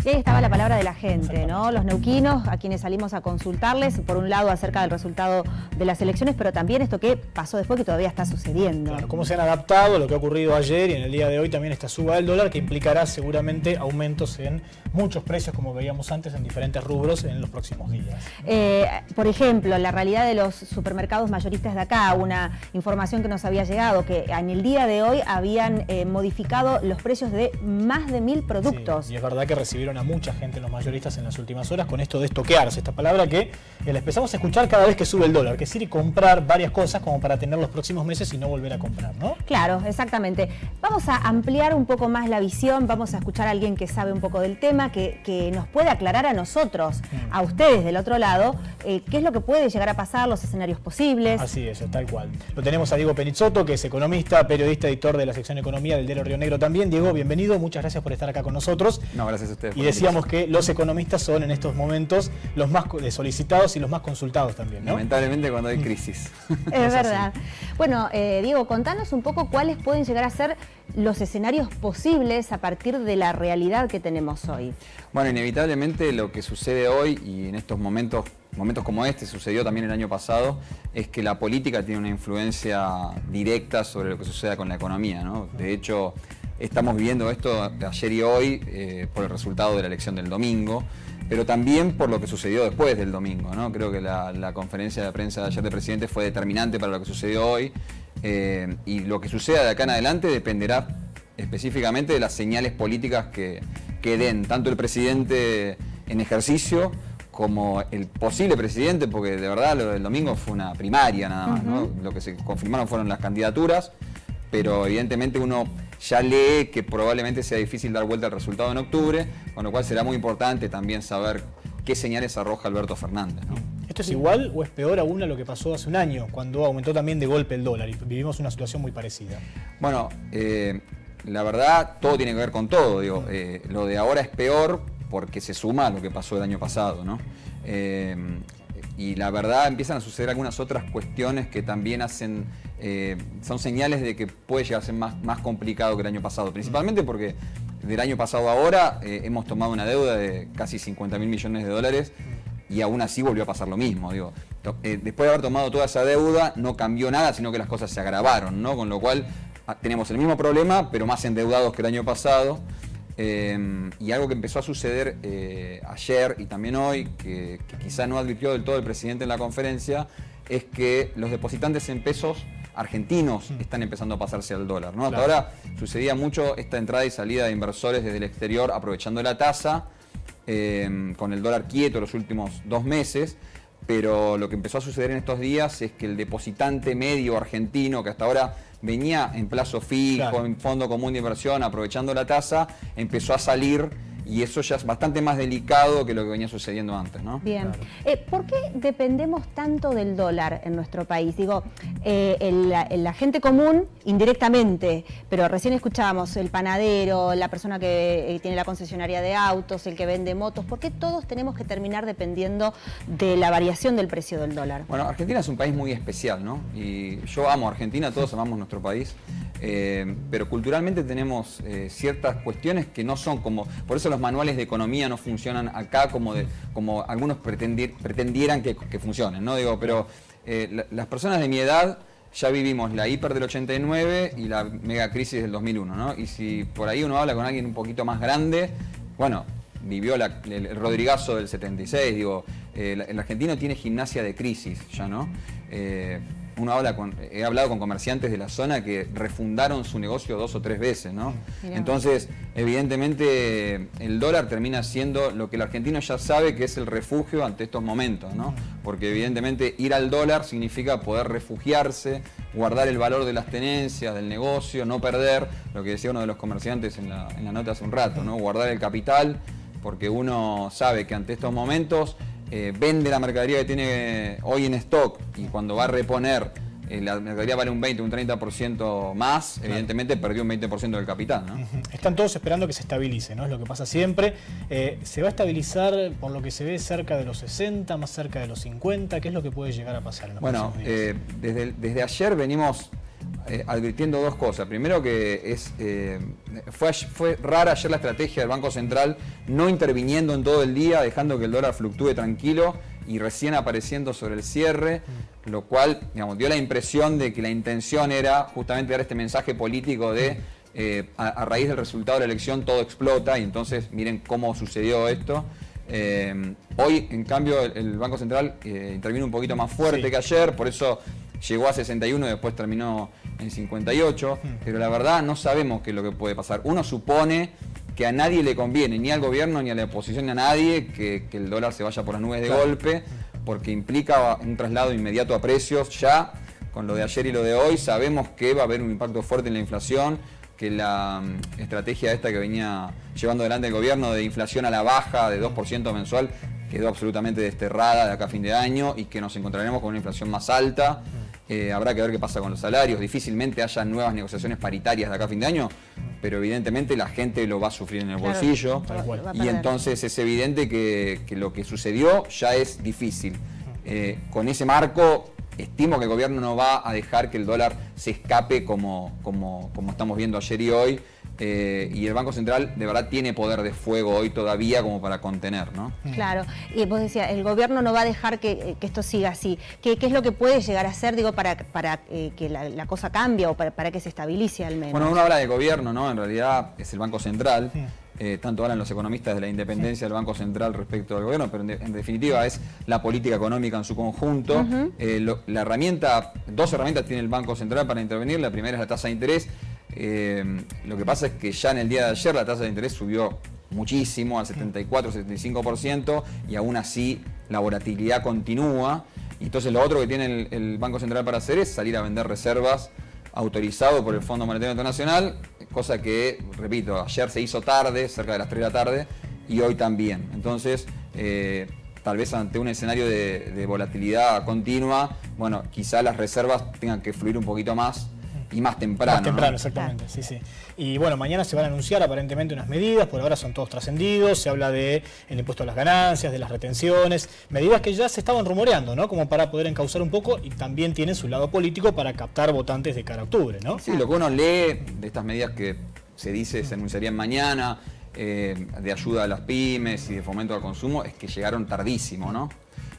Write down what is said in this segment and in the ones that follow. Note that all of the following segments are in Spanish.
Y ahí estaba la palabra de la gente, ¿no? Los neuquinos, a quienes salimos a consultarles, por un lado acerca del resultado de las elecciones, pero también esto que pasó después, que todavía está sucediendo. Claro, cómo se han adaptado, lo que ha ocurrido ayer y en el día de hoy también esta suba del dólar, que implicará seguramente aumentos en muchos precios, como veíamos antes, en diferentes rubros en los próximos días. Por ejemplo, la realidad de los supermercados mayoristas de acá, una información que nos había llegado, que en el día de hoy habían modificado los precios de más de 1000 productos. Sí, y es verdad que recibieron a mucha gente los mayoristas en las últimas horas con esto de estoquearse, esta palabra que la empezamos a escuchar cada vez que sube el dólar, que es ir y comprar varias cosas como para tener los próximos meses y no volver a comprar, ¿no? Claro, exactamente. Vamos a ampliar un poco más la visión, vamos a escuchar a alguien que sabe un poco del tema, que nos puede aclarar a nosotros, a ustedes del otro lado, qué es lo que puede llegar a pasar, los escenarios posibles. Así es, tal cual. Lo tenemos a Diego Penizzotto, que es economista, periodista, editor de la sección Economía del Diario Río Negro también. Diego, bienvenido, muchas gracias por estar acá con nosotros. No, gracias a ustedes. Y decíamos que los economistas son en estos momentos los más solicitados y los más consultados también, ¿no? Lamentablemente cuando hay crisis. Es verdad. Bueno, Diego, contanos un poco cuáles pueden llegar a ser los escenarios posibles a partir de la realidad que tenemos hoy. Bueno, inevitablemente lo que sucede hoy y en estos momentos como este, sucedió también el año pasado, es que la política tiene una influencia directa sobre lo que suceda con la economía, ¿no? De hecho, estamos viviendo esto de ayer y hoy por el resultado de la elección del domingo, pero también por lo que sucedió después del domingo, ¿no? Creo que la conferencia de prensa de ayer del presidente fue determinante para lo que sucedió hoy, y lo que suceda de acá en adelante dependerá específicamente de las señales políticas que den tanto el presidente en ejercicio como el posible presidente, porque de verdad lo del domingo fue una primaria nada más, ¿no? Lo que se confirmaron fueron las candidaturas, pero evidentemente uno ya lee que probablemente sea difícil dar vuelta al resultado en octubre, con lo cual será muy importante también saber qué señales arroja Alberto Fernández, ¿no? ¿Esto es igual o es peor aún a lo que pasó hace un año, cuando aumentó también de golpe el dólar y vivimos una situación muy parecida? Bueno, la verdad, todo tiene que ver con todo, digo, lo de ahora es peor porque se suma a lo que pasó el año pasado, ¿no? Y la verdad empiezan a suceder algunas otras cuestiones que también son señales de que puede llegar a ser más complicado que el año pasado, principalmente porque del año pasado a ahora hemos tomado una deuda de casi 50.000 millones de dólares y aún así volvió a pasar lo mismo, digo. Después de haber tomado toda esa deuda no cambió nada, sino que las cosas se agravaron, ¿no? Con lo cual tenemos el mismo problema, pero más endeudados que el año pasado. Y algo que empezó a suceder ayer y también hoy, que quizá no advirtió del todo el presidente en la conferencia, es que los depositantes en pesos argentinos están empezando a pasarse al dólar, ¿no? Hasta ahora sucedía mucho esta entrada y salida de inversores desde el exterior aprovechando la tasa, con el dólar quieto los últimos 2 meses, pero lo que empezó a suceder en estos días es que el depositante medio argentino, que hasta ahora venía en plazo fijo, en fondo común de inversión, aprovechando la tasa, empezó a salir, y eso ya es bastante más delicado que lo que venía sucediendo antes, ¿no? Bien. ¿Por qué dependemos tanto del dólar en nuestro país? Digo, la gente común, indirectamente, pero recién escuchábamos el panadero, la persona que tiene la concesionaria de autos, el que vende motos. ¿Por qué todos tenemos que terminar dependiendo de la variación del precio del dólar? Bueno, Argentina es un país muy especial, ¿no? Y yo amo Argentina, todos amamos nuestro país. Pero culturalmente tenemos ciertas cuestiones que no son como... Por eso los manuales de economía no funcionan acá como algunos pretendieran que funcionen, ¿no? Digo, pero las personas de mi edad ya vivimos la hiper del 89 y la mega crisis del 2001, ¿no? Y si por ahí uno habla con alguien un poquito más grande, bueno, vivió el Rodrigazo del 76, digo, el argentino tiene gimnasia de crisis ya, ¿no? He hablado con comerciantes de la zona que refundaron su negocio 2 o 3 veces, ¿no? Mirá. Entonces, evidentemente, el dólar termina siendo lo que el argentino ya sabe que es el refugio ante estos momentos, ¿no? Porque evidentemente ir al dólar significa poder refugiarse, guardar el valor de las tenencias, del negocio, no perder, lo que decía uno de los comerciantes en la nota hace un rato, ¿no? Guardar el capital, porque uno sabe que ante estos momentos vende la mercadería que tiene hoy en stock y cuando va a reponer la mercadería vale un 20, un 30% más, evidentemente perdió un 20% del capital, ¿no? Están todos esperando que se estabilice, ¿no? Es lo que pasa siempre. ¿Se va a estabilizar, por lo que se ve, cerca de los 60, más cerca de los 50? ¿Qué es lo que puede llegar a pasar en los próximos días? Desde ayer venimos advirtiendo dos cosas. Primero que fue rara ayer la estrategia del Banco Central, no interviniendo en todo el día, dejando que el dólar fluctúe tranquilo y recién apareciendo sobre el cierre, lo cual, digamos, dio la impresión de que la intención era justamente dar este mensaje político de a raíz del resultado de la elección todo explota, y entonces miren cómo sucedió esto. Hoy, en cambio, el Banco Central intervino un poquito más fuerte que ayer, por eso llegó a 61 y después terminó en 58, pero la verdad no sabemos qué es lo que puede pasar. Uno supone que a nadie le conviene, ni al gobierno, ni a la oposición, ni a nadie, que el dólar se vaya por las nubes de golpe, porque implica un traslado inmediato a precios. Ya con lo de ayer y lo de hoy sabemos que va a haber un impacto fuerte en la inflación, que la estrategia esta que venía llevando adelante el gobierno de inflación a la baja de 2% mensual quedó absolutamente desterrada de acá a fin de año, y que nos encontraremos con una inflación más alta. Habrá que ver qué pasa con los salarios. Difícilmente haya nuevas negociaciones paritarias de acá a fin de año, pero evidentemente la gente lo va a sufrir en el bolsillo. Y entonces es evidente que lo que sucedió ya es difícil. Con ese marco, estimo que el gobierno no va a dejar que el dólar se escape como estamos viendo ayer y hoy. Y el Banco Central de verdad tiene poder de fuego hoy todavía como para contener, ¿no? Claro, y vos decías, el gobierno no va a dejar que esto siga así. ¿Qué es lo que puede llegar a hacer, digo, para que la cosa cambie o para que se estabilice al menos? Bueno, uno habla de gobierno, ¿no? En realidad es el Banco Central. Tanto hablan los economistas de la independencia del Banco Central respecto al gobierno, pero en definitiva es la política económica en su conjunto. Dos herramientas tiene el Banco Central para intervenir. La primera es la tasa de interés. Lo que pasa es que ya en el día de ayer la tasa de interés subió muchísimo, al 74-75%, y aún así la volatilidad continúa. Entonces lo otro que tiene el Banco Central para hacer es salir a vender reservas autorizado por el Fondo Monetario Internacional, cosa que, repito, ayer se hizo tarde, cerca de las 3 de la tarde, y hoy también. Entonces, tal vez ante un escenario de volatilidad continua, bueno, quizá las reservas tengan que fluir un poquito más y más temprano. Más temprano, ¿no? exactamente, sí, sí. Y bueno, mañana se van a anunciar aparentemente unas medidas, por ahora son todos trascendidos, se habla del impuesto a las ganancias, de las retenciones, medidas que ya se estaban rumoreando, ¿no? Como para poder encauzar un poco, y también tienen su lado político para captar votantes de cara a octubre, ¿no? Sí, lo que uno lee de estas medidas que se anunciarían mañana, de ayuda a las pymes y de fomento al consumo, es que llegaron tardísimo, ¿no?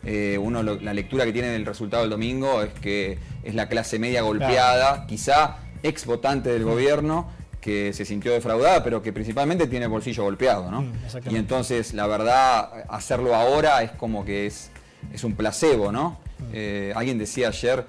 La lectura que tiene del resultado del domingo es que es la clase media golpeada, quizá ex votante del gobierno, que se sintió defraudada, pero que principalmente tiene el bolsillo golpeado, ¿no? Y entonces, la verdad, hacerlo ahora es como que es un placebo, ¿no? Alguien decía ayer,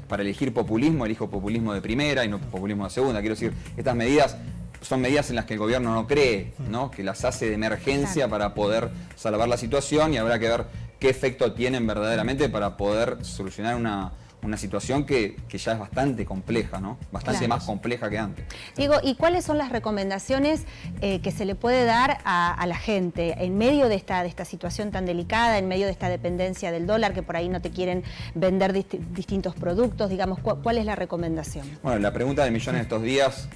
para elegir populismo, elijo populismo de primera y no populismo de segunda. Quiero decir, estas medidas son medidas en las que el gobierno no cree, ¿no? Que las hace de emergencia para poder salvar la situación, y habrá que ver qué efecto tienen verdaderamente para poder solucionar una situación que ya es bastante compleja, ¿no? Bastante más compleja que antes. Diego, ¿y cuáles son las recomendaciones que se le puede dar a la gente en medio de esta situación tan delicada, en medio de esta dependencia del dólar, que por ahí no te quieren vender distintos productos? Digamos, ¿cuál es la recomendación? Bueno, la pregunta del millón en estos días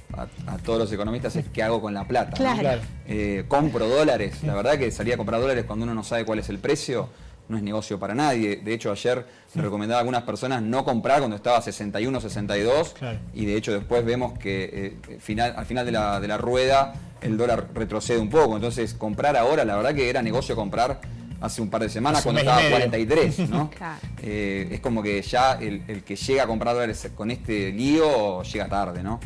a todos los economistas es ¿qué hago con la plata? Claro. ¿No? ¿Compro dólares? La verdad que salir a comprar dólares cuando uno no sabe cuál es el precio no es negocio para nadie. De hecho, ayer recomendaba a algunas personas no comprar cuando estaba a 61, 62, y de hecho después vemos que al final de la rueda el dólar retrocede un poco. Entonces, comprar ahora, la verdad que era negocio comprar hace un par de semanas cuando estaba a 43, ¿no? Es como que ya el que llega a comprar dólares con este lío llega tarde, ¿no?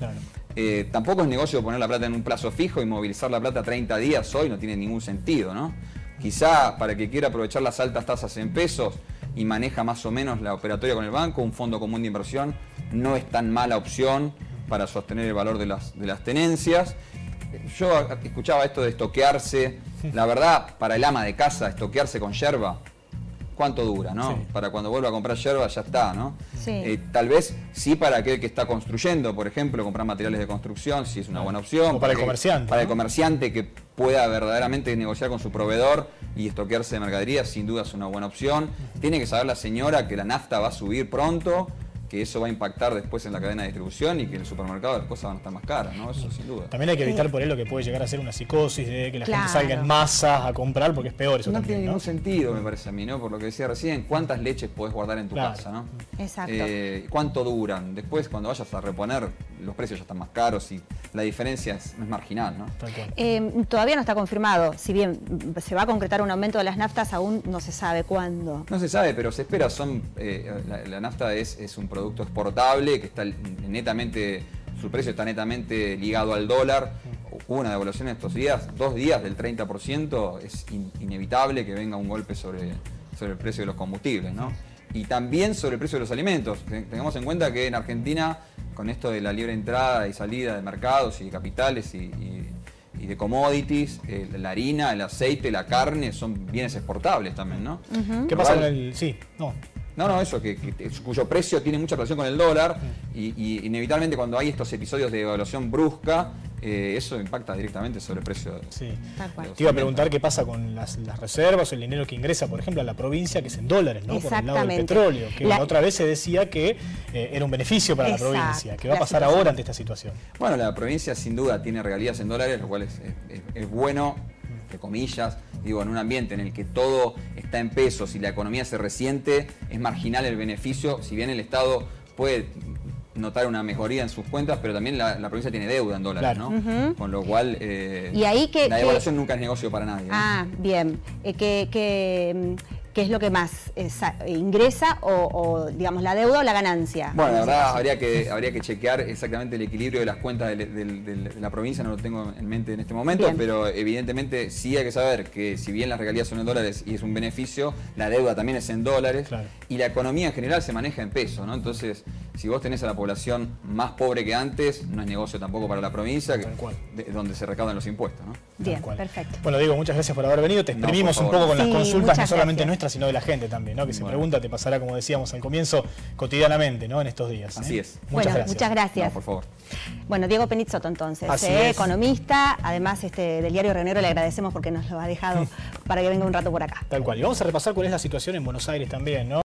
Tampoco es negocio poner la plata en un plazo fijo y movilizar la plata 30 días hoy, no tiene ningún sentido, ¿no? Quizá para que quiera aprovechar las altas tasas en pesos y maneja más o menos la operatoria con el banco, un fondo común de inversión no es tan mala opción para sostener el valor de las tenencias. Yo escuchaba esto de estoquearse. La verdad, para el ama de casa, estoquearse con yerba, ¿cuánto dura, no? Sí. Para cuando vuelva a comprar yerba ya está, ¿no? Sí. Tal vez sí para aquel que está construyendo, por ejemplo, comprar materiales de construcción, sí es una buena opción. O para el comerciante. Para el comerciante que pueda verdaderamente negociar con su proveedor y estoquearse de mercadería, sin duda es una buena opción. Tiene que saber la señora que la nafta va a subir pronto que eso va a impactar después en la cadena de distribución y que en el supermercado las cosas van a estar más caras, ¿no? Eso sin duda. También hay que evitar por ahí lo que puede llegar a ser una psicosis de que la gente salga en masa a comprar, porque es peor eso no también, tiene ¿no? ningún sentido, me parece a mí, ¿no? Por lo que decía recién, ¿cuántas leches podés guardar en tu casa, ¿no? Exacto. ¿Cuánto duran? Después, cuando vayas a reponer, los precios ya están más caros y la diferencia no es marginal, ¿no? Tal cual. Todavía no está confirmado. Si bien se va a concretar un aumento de las naftas, aún no se sabe cuándo. No se sabe, pero se espera. La nafta es un producto exportable que está netamente, su precio está netamente ligado al dólar. Hubo una devaluación estos días, 2 días del 30%, es inevitable que venga un golpe sobre el precio de los combustibles, ¿no? Y también sobre el precio de los alimentos. Tengamos en cuenta que en Argentina, con esto de la libre entrada y salida de mercados y de capitales y de commodities, la harina, el aceite, la carne son bienes exportables también, ¿no? ¿Qué pasa con el...? Sí, no. No, eso, cuyo precio tiene mucha relación con el dólar y inevitablemente cuando hay estos episodios de devaluación brusca, eso impacta directamente sobre el precio. Sí. Te iba a preguntar qué pasa con las reservas o el dinero que ingresa, por ejemplo, a la provincia, que es en dólares, ¿no? Por el lado del petróleo, que la otra vez se decía que era un beneficio para la provincia. ¿Qué va a pasar ahora ante esta situación? Bueno, la provincia sin duda tiene regalías en dólares, lo cual es bueno, entre comillas. Digo, en un ambiente en el que todo está en pesos y la economía se resiente, es marginal el beneficio, si bien el Estado puede notar una mejoría en sus cuentas, pero también la provincia tiene deuda en dólares, ¿no? Con lo cual ¿Y ahí la devaluación nunca es negocio para nadie, ¿no? Ah, bien. ¿Qué es lo que más ingresa o, digamos, la deuda o la ganancia? Bueno, la verdad habría que chequear exactamente el equilibrio de las cuentas de la provincia, no lo tengo en mente en este momento, bien. Pero evidentemente sí hay que saber que si bien las regalías son en dólares y es un beneficio, la deuda también es en dólares, claro. Y la economía en general se maneja en peso, ¿no? Entonces, si vos tenés a la población más pobre que antes, no es negocio tampoco para la provincia, donde se recaudan los impuestos, ¿no? Bien, perfecto. Bueno, Diego, muchas gracias por haber venido. Te exprimimos un poco con las consultas, no solamente nuestras, sino de la gente también, ¿no? Que se pregunta, te pasará, como decíamos al comienzo, cotidianamente, ¿no? En estos días. Así es. Muchas gracias. No, por favor. Bueno, Diego Penizzotto, entonces, economista, además del diario Rionegro, le agradecemos porque nos lo ha dejado para que venga un rato por acá. Tal cual. Y vamos a repasar cuál es la situación en Buenos Aires también, ¿no?